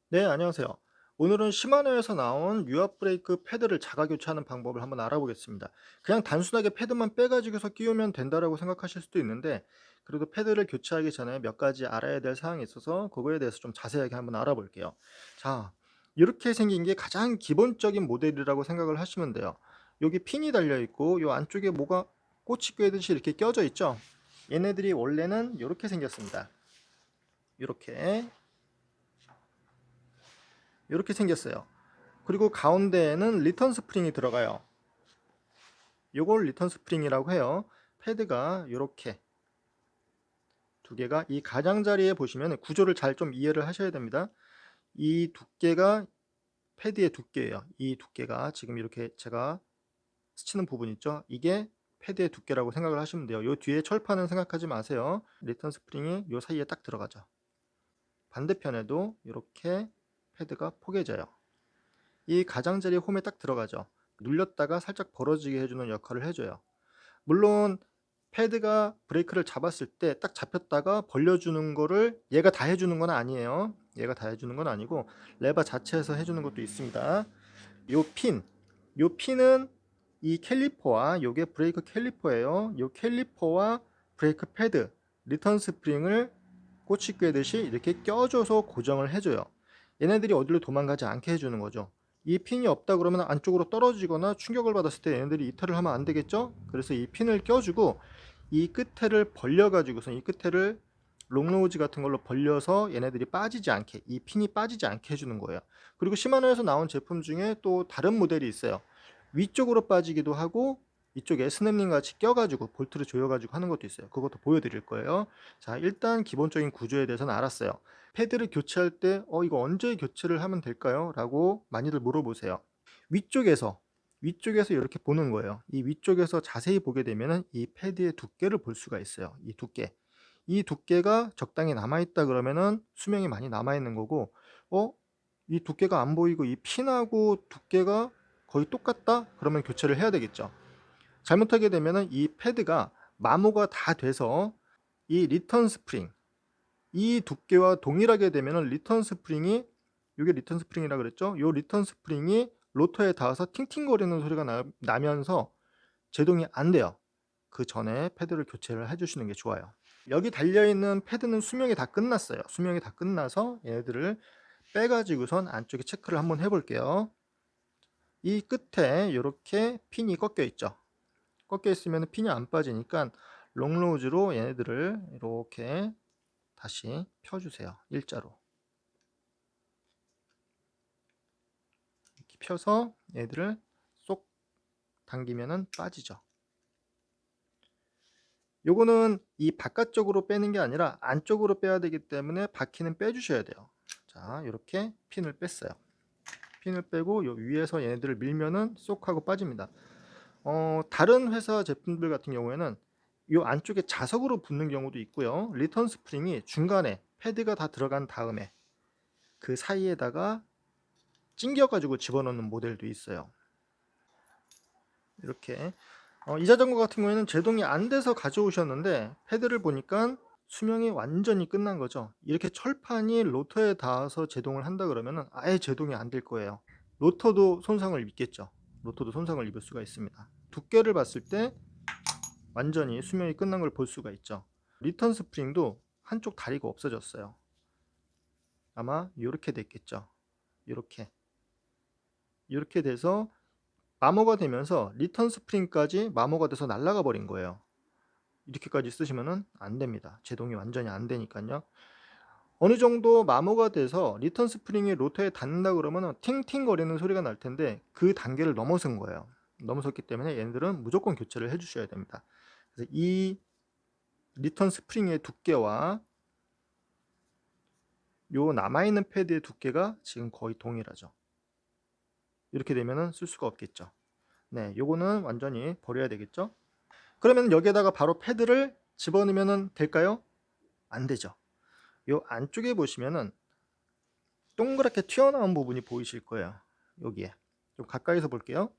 네, 안녕하세요. 오늘은 시마노에서 나온 유압 브레이크 패드를 자가 교체하는 방법을 한번 알아보겠습니다. 그냥 단순하게 패드만 빼가지고서 끼우면 된다라고 생각하실 수도 있는데, 그래도 패드를 교체하기 전에 몇 가지 알아야 될 사항이 있어서 그거에 대해서 좀 자세하게 한번 알아볼게요. 자, 이렇게 생긴 게 가장 기본적인 모델이라고 생각을 하시면 돼요. 여기 핀이 달려 있고, 요 안쪽에 뭐가 꽃이 꿰듯이 이렇게 껴져 있죠. 얘네들이 원래는 이렇게 생겼습니다. 이렇게 생겼어요. 그리고 가운데에는 리턴 스프링이 들어가요. 요걸 리턴 스프링이라고 해요. 패드가 이렇게 두 개가 이 가장자리에 보시면 구조를 잘 좀 이해를 하셔야 됩니다. 이 두께가 패드의 두께예요. 이 두께가 지금 이렇게 제가 스치는 부분 있죠? 이게 패드의 두께라고 생각을 하시면 돼요. 요 뒤에 철판은 생각하지 마세요. 리턴 스프링이 요 사이에 딱 들어가죠. 반대편에도 이렇게 패드가 포개져요. 이 가장자리 홈에 딱 들어가죠. 눌렸다가 살짝 벌어지게 해주는 역할을 해줘요. 물론 패드가 브레이크를 잡았을 때 딱 잡혔다가 벌려주는 거를 얘가 다 해주는 건 아니에요. 얘가 다 해주는 건 아니고 레버 자체에서 해주는 것도 있습니다. 요 핀, 요 핀은 이 캘리퍼와 요게 브레이크 캘리퍼예요. 요 캘리퍼와 브레이크 패드, 리턴 스프링을 꼬치 꿰듯이 이렇게 껴줘서 고정을 해줘요. 얘네들이 어디로 도망가지 않게 해주는 거죠. 이 핀이 없다 그러면 안쪽으로 떨어지거나 충격을 받았을 때 얘네들이 이탈을 하면 안 되겠죠. 그래서 이 핀을 껴주고 이 끝에를 벌려가지고서 이 끝에를 롱노즈 같은 걸로 벌려서 얘네들이 빠지지 않게, 이 핀이 빠지지 않게 해주는 거예요. 그리고 시마노에서 나온 제품 중에 또 다른 모델이 있어요. 위쪽으로 빠지기도 하고 이쪽에 스냅링 같이 껴가지고 볼트를 조여가지고 하는 것도 있어요. 그것도 보여드릴 거예요. 자, 일단 기본적인 구조에 대해서는 알았어요. 패드를 교체할 때 이거 언제 교체를 하면 될까요? 라고 많이들 물어보세요. 위쪽에서 위쪽에서 이렇게 보는 거예요. 이 위쪽에서 자세히 보게 되면은 이 패드의 두께를 볼 수가 있어요. 이 두께. 이 두께가 적당히 남아 있다 그러면은 수명이 많이 남아 있는 거고, 어? 이 두께가 안 보이고 이 핀하고 두께가 거의 똑같다? 그러면 교체를 해야 되겠죠. 잘못하게 되면은 이 패드가 마모가 다 돼서 이 리턴 스프링, 이 두께와 동일하게 되면은 리턴 스프링이, 이게 리턴 스프링이라 그랬죠? 요 리턴 스프링이 로터에 닿아서 팅팅거리는 소리가 나면서 제동이 안 돼요. 그 전에 패드를 교체를 해주시는 게 좋아요. 여기 달려있는 패드는 수명이 다 끝났어요. 수명이 다 끝나서 얘들을 빼가지고선 안쪽에 체크를 한번 해볼게요. 이 끝에 이렇게 핀이 꺾여 있죠. 꺾여 있으면 핀이 안 빠지니까 롱로즈로 얘네들을 이렇게 다시 펴주세요. 일자로 이렇게 펴서 얘들을 쏙 당기면은 빠지죠. 요거는 이 바깥쪽으로 빼는 게 아니라 안쪽으로 빼야 되기 때문에 바퀴는 빼주셔야 돼요. 자, 이렇게 핀을 뺐어요. 핀을 빼고 요 위에서 얘네들을 밀면은 쏙 하고 빠집니다. 다른 회사 제품들 같은 경우에는 요 안쪽에 자석으로 붙는 경우도 있고요. 리턴 스프링이 중간에 패드가 다 들어간 다음에 그 사이에다가 찡겨가지고 집어넣는 모델도 있어요. 이렇게 이 자전거 같은 경우에는 제동이 안 돼서 가져오셨는데 패드를 보니까 수명이 완전히 끝난 거죠. 이렇게 철판이 로터에 닿아서 제동을 한다 그러면 아예 제동이 안 될 거예요. 로터도 손상을 입겠죠. 로터도 손상을 입을 수가 있습니다. 두께를 봤을 때 완전히 수명이 끝난 걸 볼 수가 있죠. 리턴 스프링도 한쪽 다리가 없어졌어요. 아마 이렇게 됐겠죠. 이렇게 돼서 마모가 되면서 리턴 스프링까지 마모가 돼서 날아가 버린 거예요. 이렇게까지 쓰시면 안 됩니다. 제동이 완전히 안 되니까요. 어느 정도 마모가 돼서 리턴 스프링이 로터에 닿는다 그러면 팅팅 거리는 소리가 날 텐데 그 단계를 넘어선 거예요. 넘어섰기 때문에 얘네들은 무조건 교체를 해주셔야 됩니다. 그래서 이 리턴 스프링의 두께와 요 남아있는 패드의 두께가 지금 거의 동일하죠. 이렇게 되면은 쓸 수가 없겠죠. 네, 요거는 완전히 버려야 되겠죠. 그러면 여기에다가 바로 패드를 집어넣으면 될까요? 안 되죠. 요 안쪽에 보시면은 동그랗게 튀어나온 부분이 보이실 거예요. 여기에 좀 가까이서 볼게요.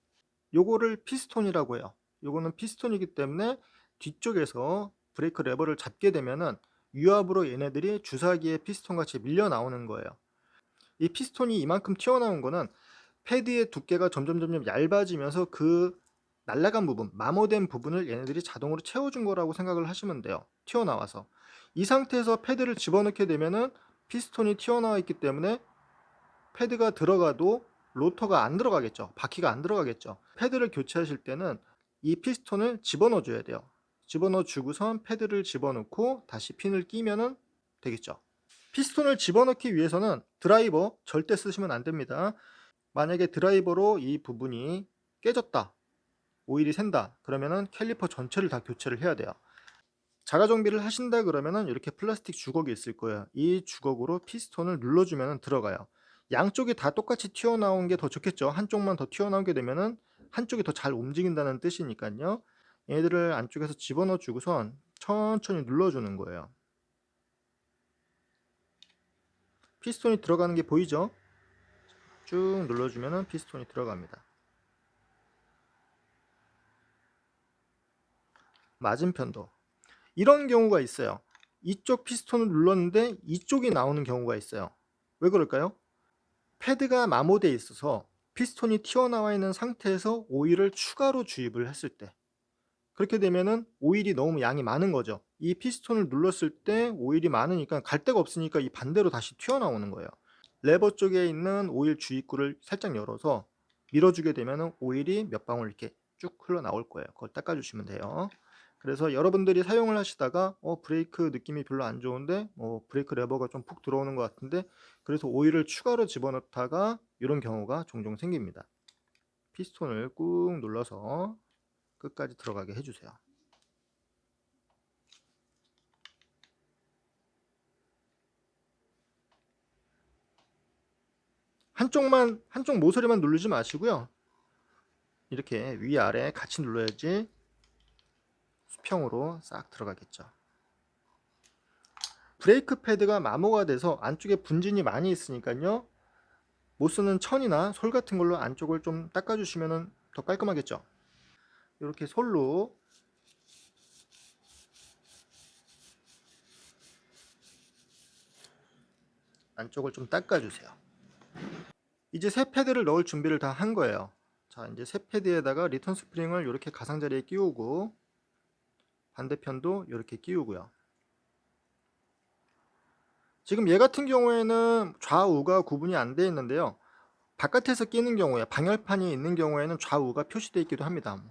요거를 피스톤이라고 해요. 요거는 피스톤이기 때문에 뒤쪽에서 브레이크 레버를 잡게 되면은 유압으로 얘네들이 주사기에 피스톤 같이 밀려 나오는 거예요. 이 피스톤이 이만큼 튀어나온 거는 패드의 두께가 점점 얇아지면서 그 날라간 부분, 마모된 부분을 얘네들이 자동으로 채워준 거라고 생각을 하시면 돼요. 튀어나와서. 이 상태에서 패드를 집어넣게 되면은 피스톤이 튀어나와 있기 때문에 패드가 들어가도 로터가 안 들어가겠죠. 바퀴가 안 들어가겠죠. 패드를 교체하실 때는 이 피스톤을 집어넣어 줘야 돼요. 집어넣어 주고선 패드를 집어넣고 다시 핀을 끼면은 되겠죠. 피스톤을 집어넣기 위해서는 드라이버 절대 쓰시면 안 됩니다. 만약에 드라이버로 이 부분이 깨졌다, 오일이 샌다, 그러면은 캘리퍼 전체를 다 교체를 해야 돼요. 자가 정비를 하신다 그러면은 이렇게 플라스틱 주걱이 있을 거예요. 이 주걱으로 피스톤을 눌러주면 들어가요. 양쪽이 다 똑같이 튀어나온 게 더 좋겠죠. 한쪽만 더 튀어나오게 되면은 한쪽이 더 잘 움직인다는 뜻이니까요. 얘들을 안쪽에서 집어넣어 주고선 천천히 눌러주는 거예요. 피스톤이 들어가는 게 보이죠? 쭉 눌러주면 피스톤이 들어갑니다. 맞은편도 이런 경우가 있어요. 이쪽 피스톤을 눌렀는데 이쪽이 나오는 경우가 있어요. 왜 그럴까요? 패드가 마모되어 있어서 피스톤이 튀어나와 있는 상태에서 오일을 추가로 주입을 했을 때, 그렇게 되면은 오일이 너무 양이 많은 거죠. 이 피스톤을 눌렀을 때 오일이 많으니까 갈 데가 없으니까 이 반대로 다시 튀어나오는 거예요. 레버 쪽에 있는 오일 주입구를 살짝 열어서 밀어주게 되면은 오일이 몇 방울 이렇게 쭉 흘러나올 거예요. 그걸 닦아주시면 돼요. 그래서 여러분들이 사용을 하시다가 브레이크 느낌이 별로 안 좋은데 브레이크 레버가 좀 푹 들어오는 것 같은데, 그래서 오일을 추가로 집어넣다가 이런 경우가 종종 생깁니다. 피스톤을 꾹 눌러서 끝까지 들어가게 해주세요. 한쪽 모서리만 누르지 마시고요. 이렇게 위아래 같이 눌러야지 수평으로 싹 들어가겠죠. 브레이크 패드가 마모가 돼서 안쪽에 분진이 많이 있으니까요, 못 쓰는 천이나 솔 같은 걸로 안쪽을 좀 닦아주시면 더 깔끔하겠죠. 이렇게 솔로 안쪽을 좀 닦아주세요. 이제 새 패드를 넣을 준비를 다 한 거예요. 자, 이제 새 패드에다가 리턴 스프링을 이렇게 가상자리에 끼우고 반대편도 이렇게 끼우고요. 지금 얘 같은 경우에는 좌우가 구분이 안 되어 있는데요. 바깥에서 끼는 경우에, 방열판이 있는 경우에는 좌우가 표시되어 있기도 합니다.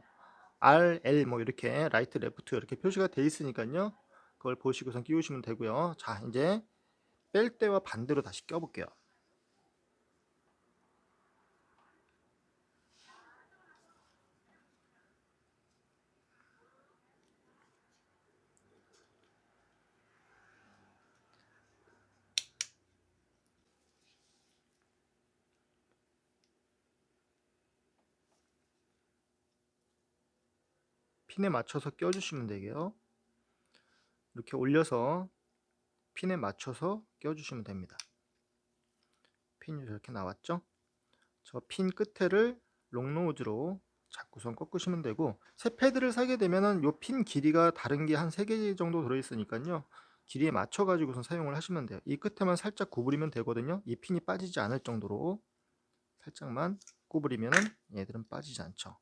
R, L 뭐 이렇게 라이트, 레프트 이렇게 표시가 되어 있으니까요. 그걸 보시고선 끼우시면 되고요. 자, 이제 뺄 때와 반대로 다시 껴볼게요. 핀에 맞춰서 껴주시면 되게요. 이렇게 올려서 핀에 맞춰서 껴주시면 됩니다. 핀이 이렇게 나왔죠? 저 핀 끝에를 롱노즈로 잡고선 꺾으시면 되고, 새 패드를 사게 되면은 요 핀 길이가 다른 게 한 3개 정도 들어있으니까요, 길이에 맞춰 가지고선 사용을 하시면 돼요. 이 끝에만 살짝 구부리면 되거든요. 이 핀이 빠지지 않을 정도로 살짝만 구부리면은 얘들은 빠지지 않죠.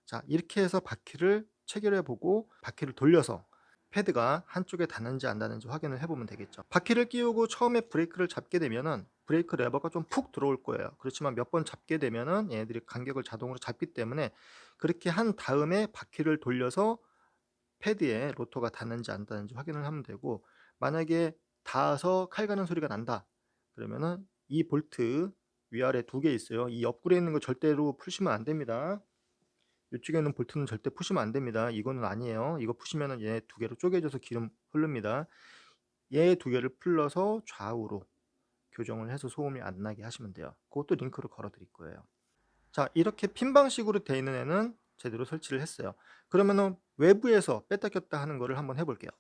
자, 이렇게 해서 바퀴를 체결해 보고 바퀴를 돌려서 패드가 한쪽에 닿는지 안 닿는지 확인을 해보면 되겠죠. 바퀴를 끼우고 처음에 브레이크를 잡게 되면은 브레이크 레버가 좀 푹 들어올 거예요. 그렇지만 몇 번 잡게 되면은 얘네들이 간격을 자동으로 잡기 때문에 그렇게 한 다음에 바퀴를 돌려서 패드에 로터가 닿는지 안 닿는지 확인을 하면 되고, 만약에 닿아서 칼 가는 소리가 난다 그러면은 이 볼트 위아래 2개 있어요. 이 옆구리에 있는 거 절대로 푸시면 안 됩니다. 이쪽에 있는 볼트는 절대 푸시면 안 됩니다. 이거는 아니에요. 이거 푸시면은 얘 2개로 쪼개져서 기름 흐릅니다. 얘 2개를 풀러서 좌우로 교정을 해서 소음이 안 나게 하시면 돼요. 그것도 링크로 걸어 드릴 거예요. 자, 이렇게 핀 방식으로 되어 있는 애는 제대로 설치를 했어요. 그러면은 외부에서 뺐다 꼈다 하는 거를 한번 해볼게요.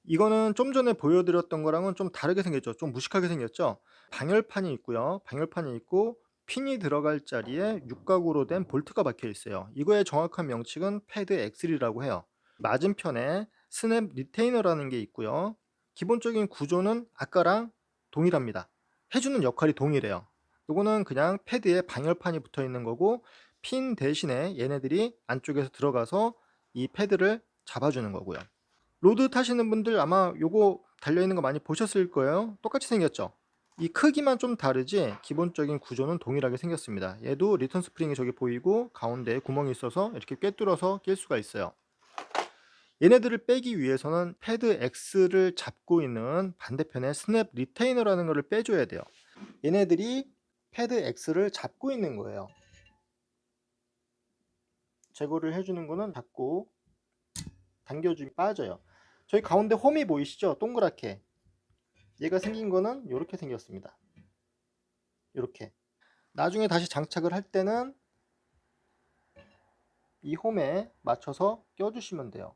이거는 좀 전에 보여드렸던 거랑은 좀 다르게 생겼죠. 좀 무식하게 생겼죠. 방열판이 있고요. 방열판이 있고 핀이 들어갈 자리에 육각으로 된 볼트가 박혀 있어요. 이거의 정확한 명칭은 패드 엑셀이라고 해요. 맞은편에 스냅 리테이너라는 게 있고요. 기본적인 구조는 아까랑 동일합니다. 해주는 역할이 동일해요. 요거는 그냥 패드에 방열판이 붙어 있는 거고 핀 대신에 얘네들이 안쪽에서 들어가서 이 패드를 잡아주는 거고요. 로드 타시는 분들 아마 요거 달려있는 거 많이 보셨을 거예요. 똑같이 생겼죠. 이 크기만 좀 다르지 기본적인 구조는 동일하게 생겼습니다. 얘도 리턴 스프링이 저기 보이고 가운데에 구멍이 있어서 이렇게 꿰뚫어서 낄 수가 있어요. 얘네들을 빼기 위해서는 패드 X를 잡고 있는 반대편에 스냅 리테이너라는 것을 빼줘야 돼요. 얘네들이 패드 X를 잡고 있는 거예요. 제거를 해주는 거는 잡고 당겨주면 빠져요. 저희 가운데 홈이 보이시죠? 동그랗게. 얘가 생긴 거는 이렇게 생겼습니다. 이렇게. 나중에 다시 장착을 할 때는 이 홈에 맞춰서 껴주시면 돼요.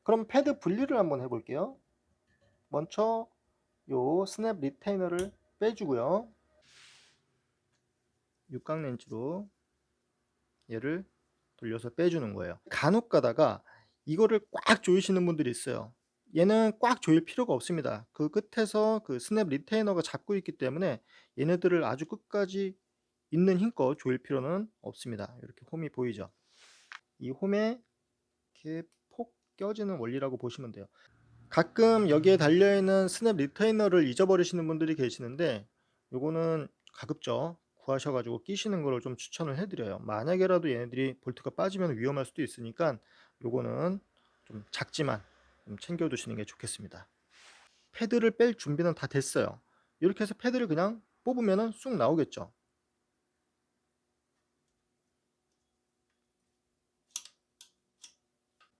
그럼 패드 분리를 한번 해볼게요. 먼저 요 스냅 리테이너를 빼주고요. 육각 렌치로 얘를 돌려서 빼주는 거예요. 간혹 가다가 이거를 꽉 조이시는 분들이 있어요. 얘는 꽉 조일 필요가 없습니다. 그 끝에서 그 스냅 리테이너가 잡고 있기 때문에 얘네들을 아주 끝까지 있는 힘껏 조일 필요는 없습니다. 이렇게 홈이 보이죠. 이 홈에 이렇게 폭 껴지는 원리라고 보시면 돼요. 가끔 여기에 달려있는 스냅 리테이너를 잊어버리시는 분들이 계시는데 요거는 가급적 구하셔가지고 끼시는 거를 좀 추천을 해드려요. 만약에라도 얘네들이 볼트가 빠지면 위험할 수도 있으니까 요거는 좀 작지만 좀 챙겨 두시는 게 좋겠습니다. 패드를 뺄 준비는 다 됐어요. 이렇게 해서 패드를 그냥 뽑으면 쑥 나오겠죠.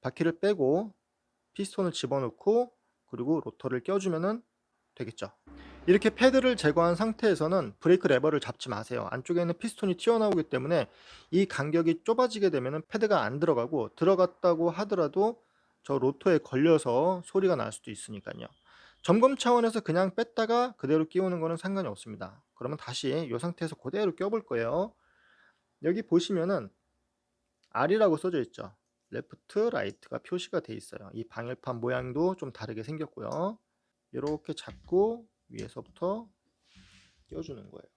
바퀴를 빼고 피스톤을 집어넣고 그리고 로터를 껴주면 되겠죠. 이렇게 패드를 제거한 상태에서는 브레이크 레버를 잡지 마세요. 안쪽에 있는 피스톤이 튀어나오기 때문에 이 간격이 좁아지게 되면 패드가 안 들어가고 들어갔다고 하더라도 저 로터에 걸려서 소리가 날 수도 있으니까요. 점검 차원에서 그냥 뺐다가 그대로 끼우는 거는 상관이 없습니다. 그러면 다시 이 상태에서 그대로 껴볼 거예요. 여기 보시면은 R이라고 써져 있죠. 레프트, 라이트가 표시가 돼 있어요. 이 방열판 모양도 좀 다르게 생겼고요. 이렇게 잡고 위에서부터 껴주는 거예요.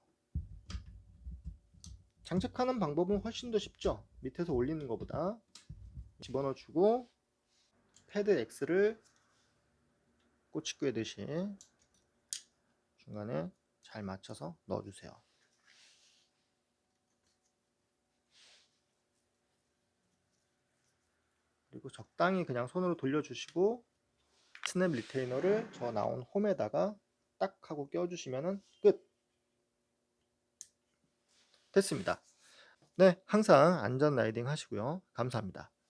장착하는 방법은 훨씬 더 쉽죠. 밑에서 올리는 것보다. 집어넣어 주고 패드 X를 꼬치 꿰듯이 중간에 잘 맞춰서 넣어주세요. 그리고 적당히 그냥 손으로 돌려주시고 스냅 리테이너를 저 나온 홈에다가 딱 하고 껴주시면 끝! 됐습니다. 네, 항상 안전 라이딩 하시고요. 감사합니다.